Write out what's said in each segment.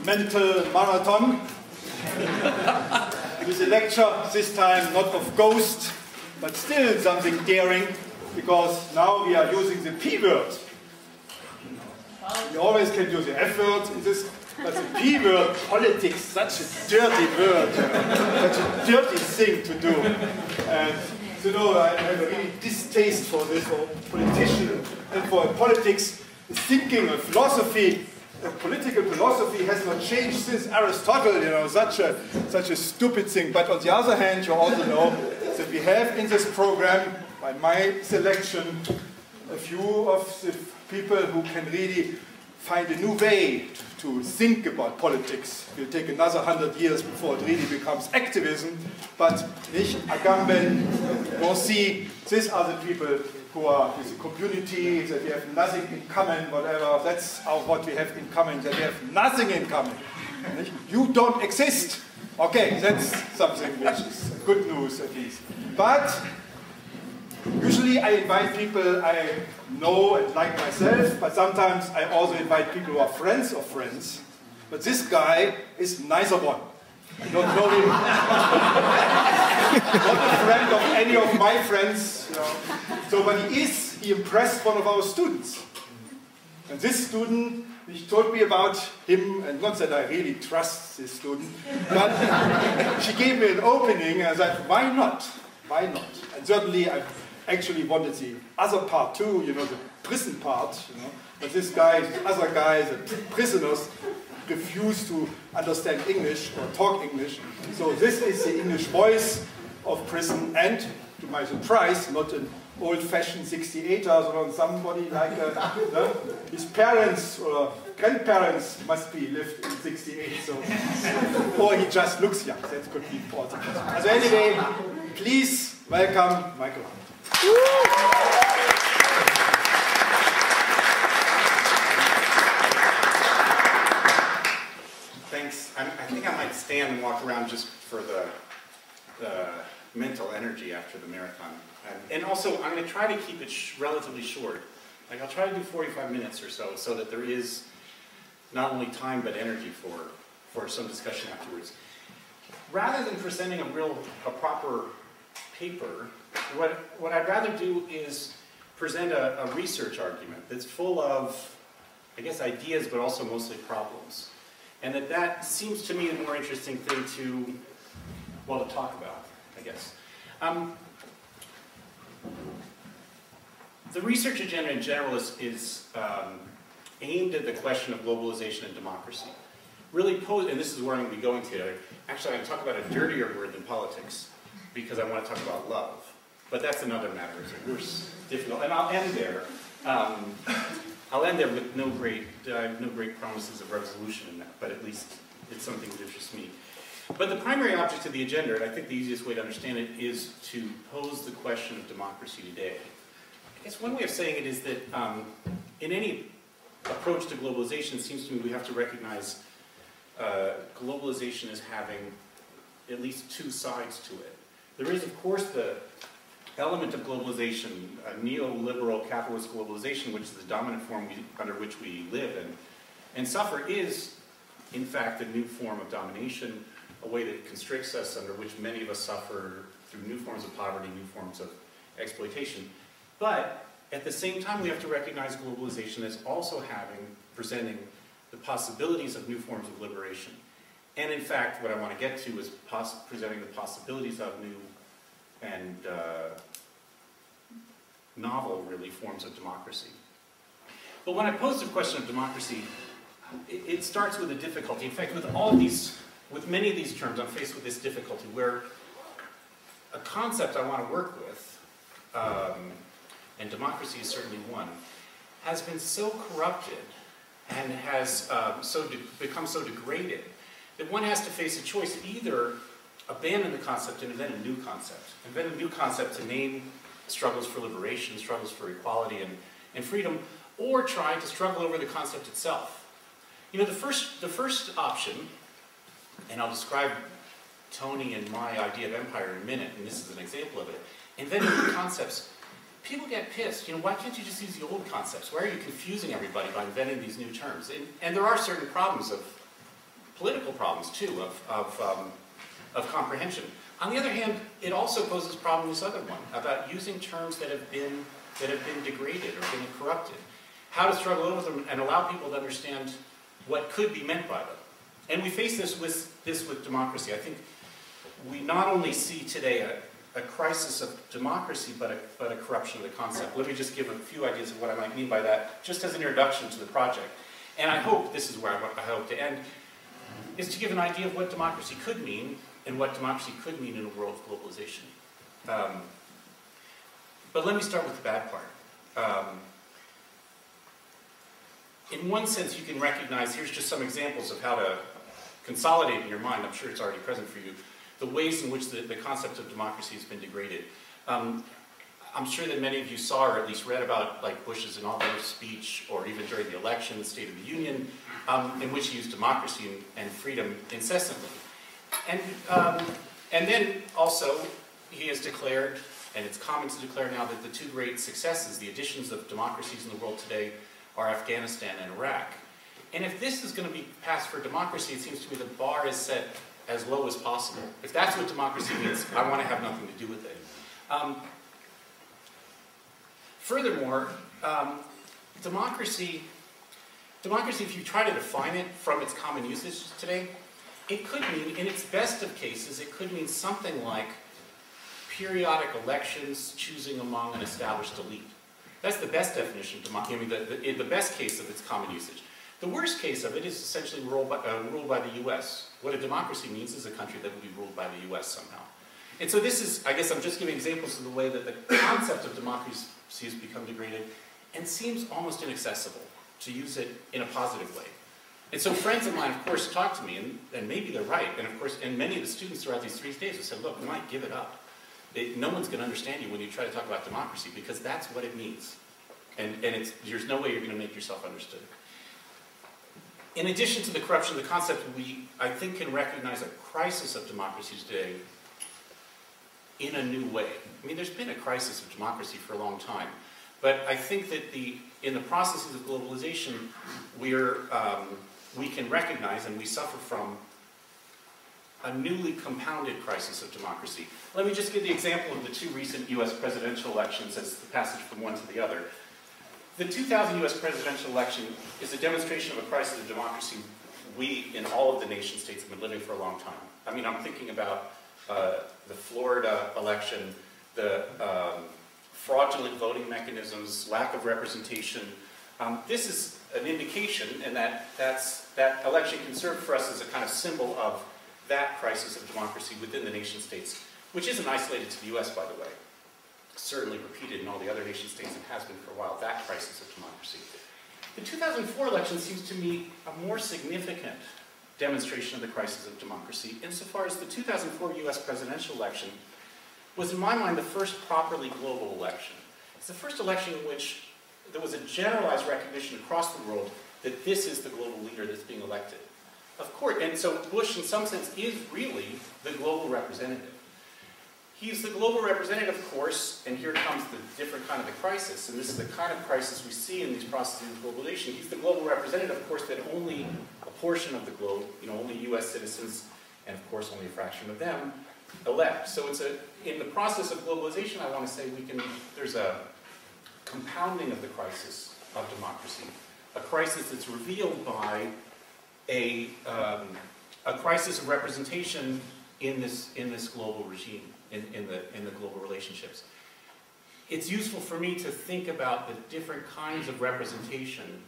mental marathon with a lecture, this time not of ghost, but still something daring, because now we are using the P word. We always can use the F word in this, but the P word, politics, such a dirty word, such a dirty thing to do. And you know, I have a really distaste for this, for politician and for politics. Thinking of philosophy, political philosophy has not changed since Aristotle, you know, such a stupid thing. But on the other hand, you also know that we have in this program, by my selection, a few of the people who can really find a new way to think about politics. It will take another 100 years before it really becomes activism, but Agamben, Nancy, these are the people who are with the community, that we have nothing in common, whatever. That's what we have in common, that we have nothing in common. You don't exist. Okay, that's something which is good news at least. But usually I invite people I know and like myself, but sometimes I also invite people who are friends of friends. But this guy is neither one. I don't know him. Not a friend of any of my friends. You know. So, but he impressed one of our students. And this student, he told me about him, and not that I really trust this student, but she gave me an opening, and I said, why not? Why not? And certainly I actually wanted the other part too, you know, the prison part, you know. But this guy, the other guy, the prisoners, refuse to understand English or talk English. So this is the English voice of prison, and to my surprise, not an old-fashioned 68er, or somebody like his parents or grandparents must be lived in 68, so or he just looks young. That could be important. So anyway, please welcome Michael. Thanks. I think I might stand and walk around just for the mental energy after the marathon. And also, I'm going to try to keep it relatively short. Like, I'll try to do 45 minutes or so that there is not only time but energy for some discussion afterwards. Rather than presenting a proper paper, what I'd rather do is present a research argument that's full of, I guess, ideas, but also mostly problems. And that seems to me the more interesting thing to talk about, I guess. The research agenda in general is aimed at the question of globalization and democracy. Really and this is where I'm going to be going today. Actually, I'm going to talk about a dirtier word than politics, because I want to talk about love. But that's another matter. It's a worse, difficult, and I'll end there. I'll end there with I have no great promises of resolution in that, but at least it's something that interests me. But the primary object of the agenda, and I think the easiest way to understand it, is to pose the question of democracy today. I guess one way of saying it is that in any approach to globalization, it seems to me we have to recognize globalization as having at least two sides to it. There is, of course, the element of globalization, a neoliberal capitalist globalization, which is the dominant form under which we live and suffer, is, in fact, a new form of domination, a way that constricts us, under which many of us suffer through new forms of poverty, new forms of exploitation. But at the same time, we have to recognize globalization as also presenting the possibilities of new forms of liberation. And in fact, what I want to get to is presenting the possibilities of new and novel, really, forms of democracy. But when I pose the question of democracy, it starts with a difficulty. In fact, with many of these terms, I'm faced with this difficulty where a concept I want to work with, and democracy is certainly one, has been so corrupted and has become so degraded that one has to face a choice: either abandon the concept and invent a new concept. Invent a new concept to name struggles for liberation, struggles for equality and freedom, or try to struggle over the concept itself. You know, the first option, and I'll describe Tony and my idea of empire in a minute, and this is an example of it, inventing new concepts. People get pissed. You know, why can't you just use the old concepts? Why are you confusing everybody by inventing these new terms? And there are certain problems of political problems too of comprehension. On the other hand, it also poses a problem, this other one, about using terms that have been degraded or been corrupted. How to struggle over them and allow people to understand what could be meant by them. And we face this with democracy. I think we not only see today a crisis of democracy, but a corruption of the concept. Let me just give a few ideas of what I might mean by that, just as an introduction to the project. And I hope, this is where I hope to end, is to give an idea of what democracy could mean, and what democracy could mean in a world of globalization. But let me start with the bad part. In one sense, you can recognize, here's just some examples of how to consolidate in your mind, I'm sure it's already present for you, the ways in which the concept of democracy has been degraded. I'm sure that many of you saw or at least read about like Bush's inaugural speech, or even during the election, the State of the Union, in which he used democracy and freedom incessantly. And then also, he has declared, and it's common to declare now, that the two great successes, the additions of democracies in the world today, are Afghanistan and Iraq. And if this is going to be passed for democracy, it seems to me the bar is set as low as possible. If that's what democracy means, I want to have nothing to do with it. Furthermore, democracy, if you try to define it from its common usage today, it could mean, in its best of cases, it could mean something like periodic elections choosing among an established elite. That's the best definition of democracy, I mean, the best case of its common usage. The worst case of it is essentially ruled by the US. What a democracy means is a country that would be ruled by the US somehow. And so this is, I guess I'm just giving examples of the way that the concept of democracy has become degraded and seems almost inaccessible to use it in a positive way. And so friends of mine, of course, talk to me, and maybe they're right, and of course, and many of the students throughout these 3 days have said, look, we might give it up. No one's going to understand you when you try to talk about democracy, because that's what it means. And there's no way you're going to make yourself understood. In addition to the corruption of the concept, we, I think, can recognize a crisis of democracy today in a new way. I mean, there's been a crisis of democracy for a long time, but I think that in the processes of globalization, we can recognize and we suffer from a newly compounded crisis of democracy. Let me just give the example of the two recent US presidential elections as the passage from one to the other. The 2000 US presidential election is a demonstration of a crisis of democracy we, in all of the nation states, have been living for a long time. I mean, I'm thinking about the Florida election, the fraudulent voting mechanisms, lack of representation. This is an indication, and that election can serve for us as a kind of symbol of that crisis of democracy within the nation states, which isn't isolated to the US, by the way. Certainly repeated in all the other nation states and has been for a while, that crisis of democracy. The 2004 election seems to me a more significant demonstration of the crisis of democracy, insofar as the 2004 US presidential election was, in my mind, the first properly global election. It's the first election in which there was a generalized recognition across the world that this is the global leader that's being elected. Of course, and so Bush, in some sense, is really the global representative. He's the global representative, of course, and here comes the different kind of the crisis, and this is the kind of crisis we see in these processes of globalization. He's the global representative, of course, that only a portion of the globe, only US citizens, and of course only a fraction of them, elect. So it's in the process of globalization, I want to say there's a compounding of the crisis of democracy, a crisis that's revealed by a crisis of representation in this global regime, in the global relationships. It's useful for me to think about the different kinds of representation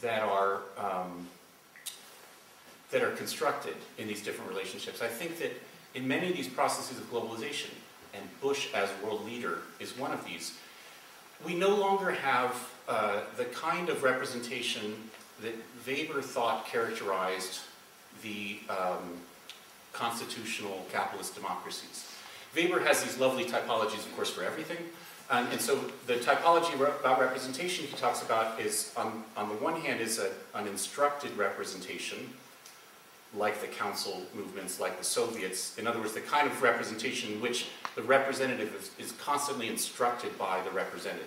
that are constructed in these different relationships. I think that in many of these processes of globalization, and Bush as world leader is one of these, we no longer have the kind of representation that Weber thought characterized the constitutional capitalist democracies. Weber has these lovely typologies, of course, for everything. And so the typology about representation he talks about is, on the one hand, is an instructed representation, like the council movements, like the Soviets. In other words, the kind of representation in which the representative is constantly instructed by the represented.